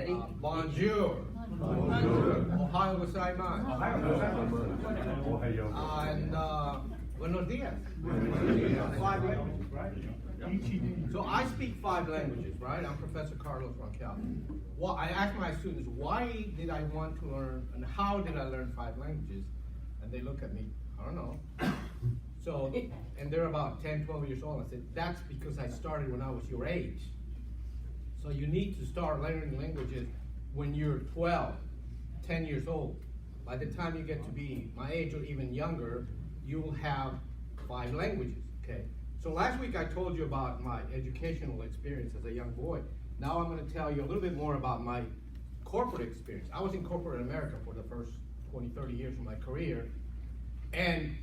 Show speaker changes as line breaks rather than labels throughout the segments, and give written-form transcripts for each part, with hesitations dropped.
Bonjour. Ohio gozaimasu. And buenos dias. 5 languages, right? So I speak 5 languages, right? I'm Professor Carlos Roncal. Well, I ask my students, why did I want to learn, and how did I learn 5 languages? And they look at me, I don't know. So, and they're about 10, 12 years old. I said, that's because I started when I was your age. So you need to start learning languages when you're 12, 10 years old. By the time you get to be my age or even younger, you will have 5 languages, okay? So last week I told you about my educational experience as a young boy. Now I'm gonna tell you a little bit more about my corporate experience. I was in corporate America for the first 20, 30 years of my career, and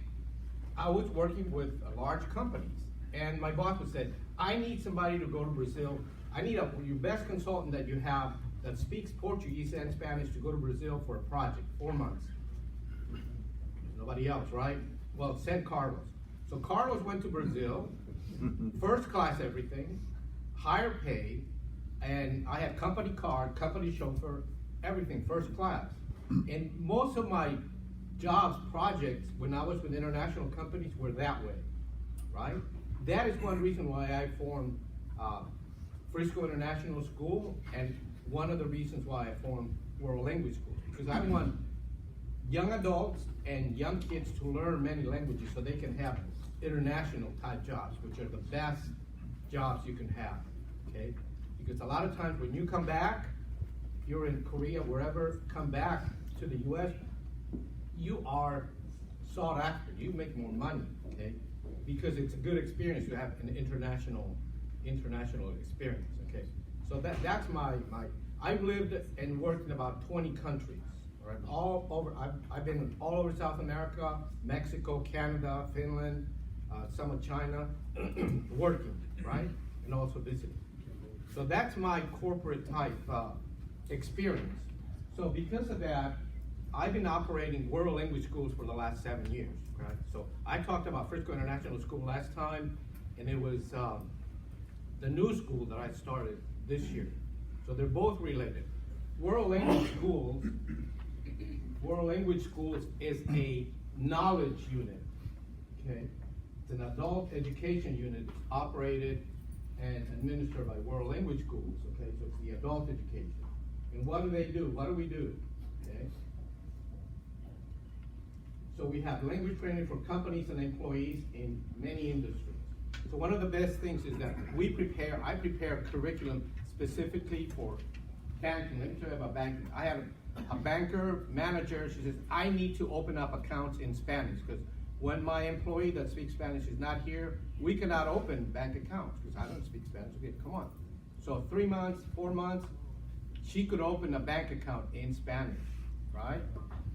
I was working with large companies. And my boss would say, I need somebody to go to Brazil. I need your best consultant that you have that speaks Portuguese and Spanish to go to Brazil for a project, 4 months. Nobody else, right? Well, send Carlos. So Carlos went to Brazil, first class everything, higher pay, and I had company car, company chauffeur, everything, first class. And most of my jobs, projects, when I was with international companies were that way, right? That is one reason why I formed Frisco International School, and one of the reasons why I formed World Language School, because I want young adults and young kids to learn many languages so they can have international type jobs, which are the best jobs you can have, okay? Because a lot of times when you come back, if you're in Korea, wherever, come back to the US, you are sought after, you make more money, okay? Because it's a good experience to have an international experience, okay? So that's my I've lived and worked in about 20 countries, all right? All over, I've been all over South America, Mexico, Canada, Finland, some of China, working, right? And also visiting. So that's my corporate type experience. So because of that, I've been operating World Language Schools for the last 7 years, right? So I talked about Frisco International School last time, and it was the new school that I started this year. So they're both related. World Language Schools is a knowledge unit, okay? It's an adult education unit operated and administered by World Language Schools, okay? So it's the adult education. And what do they do? What do we do, okay? So we have language training for companies and employees in many industries. So one of the best things is that I prepare curriculum specifically for banking. Let me tell you about banking. I have a banker manager. She says, I need to open up accounts in Spanish, because when my employee that speaks Spanish is not here, we cannot open bank accounts because I don't speak Spanish. Okay, come on. So 3 months, 4 months, she could open a bank account in Spanish, right?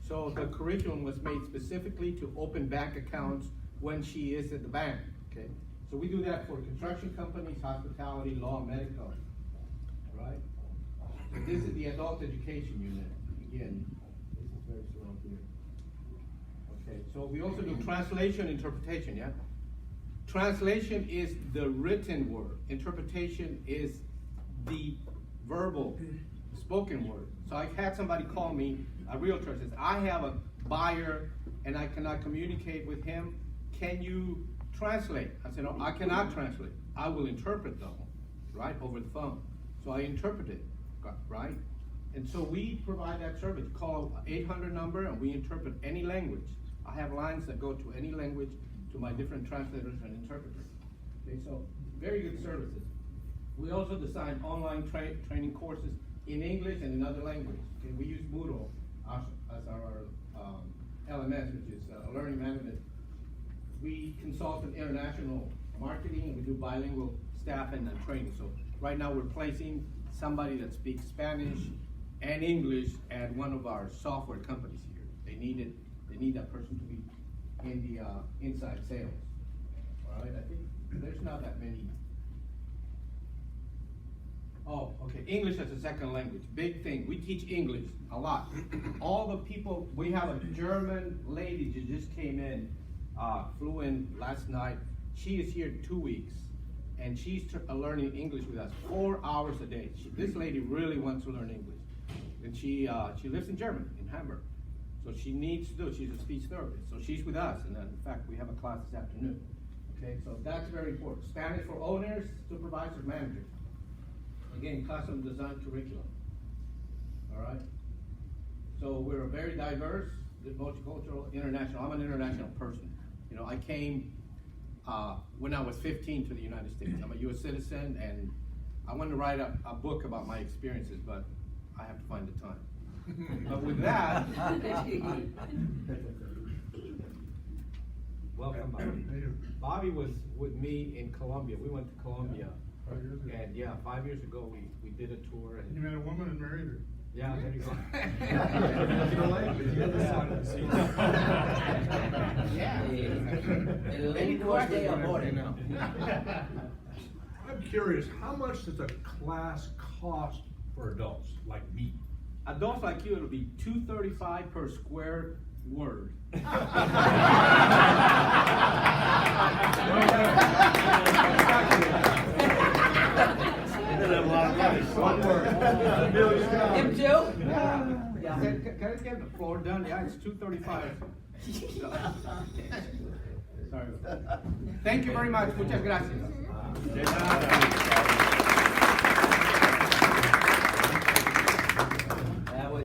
So the curriculum was made specifically to open bank accounts when she is at the bank, okay? So we do that for construction companies, hospitality, law, medical, right? So this is the adult education unit. Again, this is very slow here. Okay, so we also do translation, interpretation, yeah? Translation is the written word. Interpretation is the verbal, spoken word. So I had somebody call me, a realtor, says, I have a buyer and I cannot communicate with him. Can you translate? I said, no, I cannot translate. I will interpret though, right, over the phone. So I interpret it, right? And so we provide that service. Call 800 number and we interpret any language. I have lines that go to any language to my different translators and interpreters. Okay, so very good services. We also design online training courses in English and in other languages. Okay, we use Moodle as our LMS, which is learning management. We consult in international marketing, and we do bilingual staffing and training. So right now we're placing somebody that speaks Spanish and English at one of our software companies here. They need that person to be in the inside sales. All right, I think there's not that many. Oh, okay, English as a second language, big thing. We teach English a lot. All the people, we have a German lady who just came in, flew in last night. She is here 2 weeks, and she's learning English with us 4 hours a day. This lady really wants to learn English. And she lives in Germany, in Hamburg. So she needs to do it. She's a speech therapist. So she's with us, and in fact, we have a class this afternoon. Okay, so that's very important. Spanish for owners, supervisors, managers. Again, custom design curriculum. All right? So we're very diverse, multicultural, international. I'm an international person. You know, I came when I was 15 to the United States. I'm a U.S. citizen, and I wanted to write a book about my experiences, but I have to find the time. But with that, welcome, Bobby. Bobby was with me in Colombia. We went to Colombia.
5 years ago.
And yeah, 5 years ago, we did a tour. And
You met a woman and married her.
yeah, there you go.
El lengua de amor.
I'm curious, how much does a class cost for adults, like me?
Adults like you, it'll be $235 per square word.
One word.
Him too?
Yeah. Can I get the floor done? Yeah, it's $235. Sorry. Thank you very much. Muchas gracias.